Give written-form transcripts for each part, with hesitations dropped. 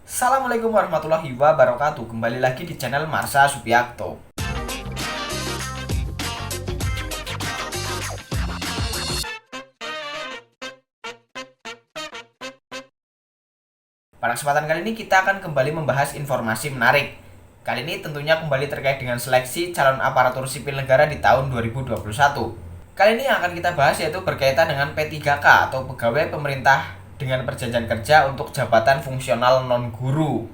Assalamualaikum warahmatullahi wabarakatuh. Kembali lagi di channel Marsha Subiakto. Pada kesempatan kali ini kita akan kembali membahas informasi menarik. Kali ini tentunya kembali terkait dengan seleksi calon aparatur sipil negara di tahun 2021. Kali ini yang akan kita bahas yaitu berkaitan dengan P3K atau pegawai pemerintah dengan perjanjian kerja untuk jabatan fungsional non-guru.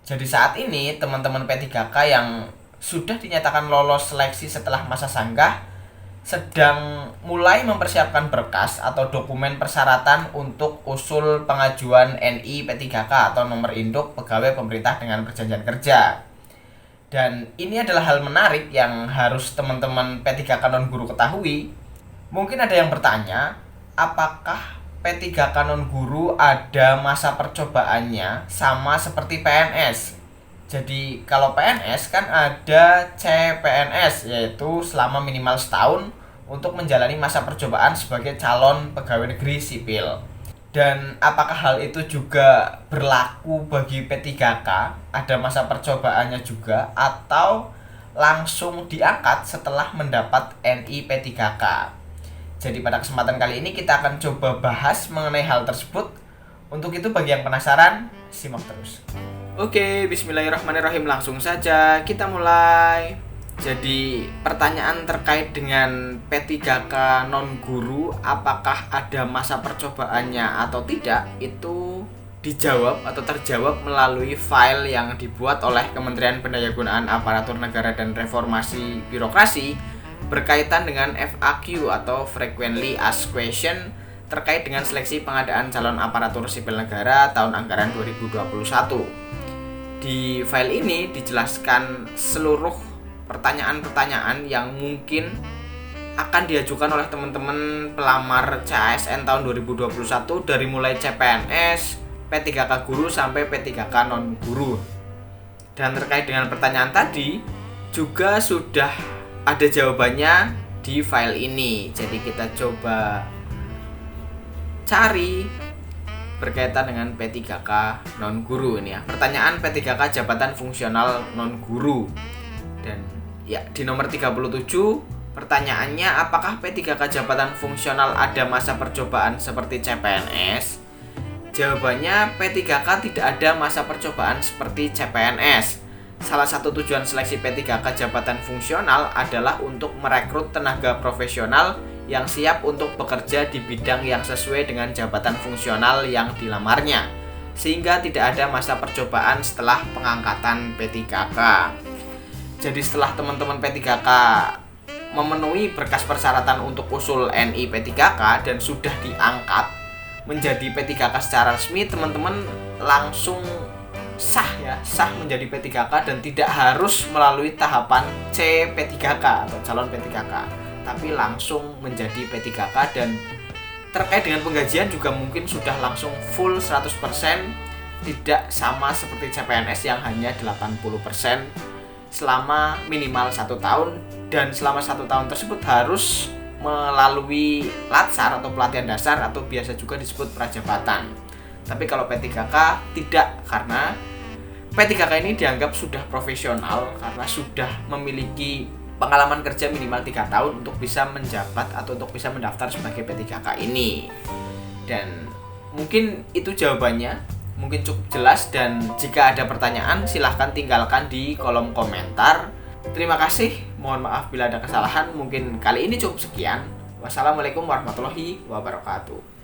Jadi saat ini teman-teman P3K yang sudah dinyatakan lolos seleksi setelah masa sanggah sedang mulai mempersiapkan berkas atau dokumen persyaratan untuk usul pengajuan NI P3K atau nomor induk pegawai pemerintah dengan perjanjian kerja. Dan ini adalah hal menarik yang harus teman-teman P3K non-guru ketahui. Mungkin ada yang bertanya, apakah P3K non-guru ada masa percobaannya sama seperti PNS? Jadi kalau PNS kan ada CPNS, yaitu selama minimal setahun untuk menjalani masa percobaan sebagai calon pegawai negeri sipil. Dan apakah hal itu juga berlaku bagi P3K? Ada masa percobaannya juga atau langsung diangkat setelah mendapat NI P3K? Jadi pada kesempatan kali ini kita akan coba bahas mengenai hal tersebut. Untuk itu bagi yang penasaran, simak terus. Oke, bismillahirrahmanirrahim, langsung saja kita mulai. Jadi pertanyaan terkait dengan P3K non-guru, apakah ada masa percobaannya atau tidak, itu dijawab atau terjawab melalui file yang dibuat oleh Kementerian Pendayagunaan Aparatur Negara dan Reformasi Birokrasi berkaitan dengan FAQ atau Frequently Asked Question terkait dengan seleksi pengadaan calon aparatur sipil negara tahun anggaran 2021. Di file ini dijelaskan seluruh pertanyaan-pertanyaan yang mungkin akan diajukan oleh teman-teman pelamar CASN tahun 2021 dari mulai CPNS, P3K guru sampai P3K non-guru. Dan terkait dengan pertanyaan tadi juga sudah ada jawabannya di file ini. Jadi kita coba cari berkaitan dengan P3K non-guru ini ya. Pertanyaan P3K jabatan fungsional non-guru. Dan ya di nomor 37 pertanyaannya, apakah P3K jabatan fungsional ada masa percobaan seperti CPNS? Jawabannya P3K tidak ada masa percobaan seperti CPNS. Salah satu tujuan seleksi P3K jabatan fungsional adalah untuk merekrut tenaga profesional yang siap untuk bekerja di bidang yang sesuai dengan jabatan fungsional yang dilamarnya, sehingga tidak ada masa percobaan setelah pengangkatan P3K. Jadi setelah teman-teman P3K memenuhi berkas persyaratan untuk usul NI P3K dan sudah diangkat menjadi P3K secara resmi, teman-teman langsung sah menjadi P3K dan tidak harus melalui tahapan CP3K atau calon P3K, tapi langsung menjadi P3K. Dan terkait dengan penggajian juga mungkin sudah langsung full 100%, tidak sama seperti CPNS yang hanya 80% selama minimal 1 tahun, dan selama 1 tahun tersebut harus melalui latsar atau pelatihan dasar atau biasa juga disebut prajabatan. Tapi kalau P3K tidak, karena P3K ini dianggap sudah profesional karena sudah memiliki pengalaman kerja minimal 3 tahun untuk bisa menjabat atau untuk bisa mendaftar sebagai P3K ini. Dan mungkin itu jawabannya, mungkin cukup jelas. Dan jika ada pertanyaan silahkan tinggalkan di kolom komentar. Terima kasih, mohon maaf bila ada kesalahan. Mungkin kali ini cukup sekian. Wassalamualaikum warahmatullahi wabarakatuh.